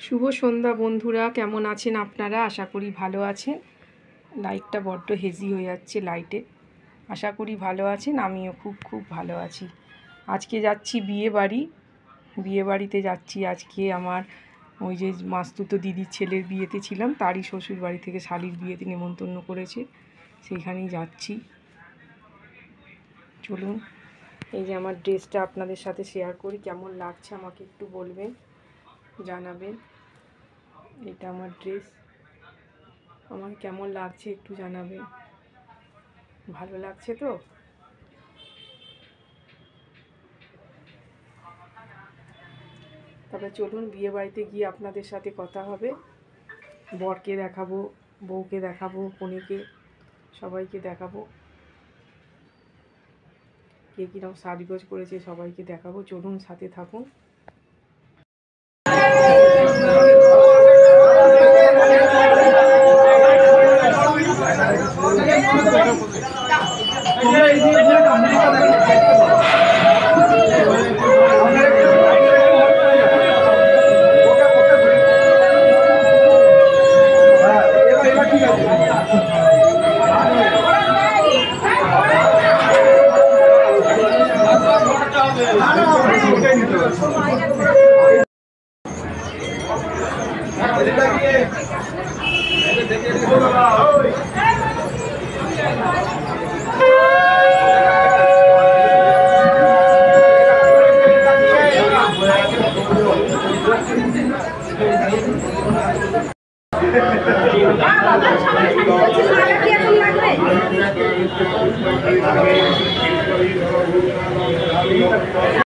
শুভ সন্ধ্যা বন্ধুরা, কেমন আছেন আপনারা? আশা করি ভালো আছেন। লাইটটা বড্ড হেজি হয়ে যাচ্ছে লাইটে। আশা করি ভালো আছেন, আমিও খুব ভালো আছি। আজকে যাচ্ছি বিয়ে বাড়িতে যাচ্ছি আজকে। আমার ওই যে মাস্তুতো দিদির ছেলের বিয়েতে ছিলাম, তারই শ্বশুর বাড়ি থেকে শালির বিয়েতে নেমন্তন্ন করেছে, সেইখানেই যাচ্ছি। চলুন, এই যে আমার ড্রেসটা আপনাদের সাথে শেয়ার করি। কেমন লাগছে আমাকে একটু বলবেন, জানাবেন। এটা আমার ড্রেস, আমার কেমন লাগছে একটু জানাবেন। ভালো লাগছে তো? তবে চলুন, বিয়ে বাড়িতে গিয়ে আপনাদের সাথে কথা হবে। বরকে দেখাবো, বউকে দেখাবো, কনেকে সবাইকে দেখাবো, কে কীরকম সাজগোজ করেছে সবাইকে দেখাবো। চলুন, সাথে থাকুন।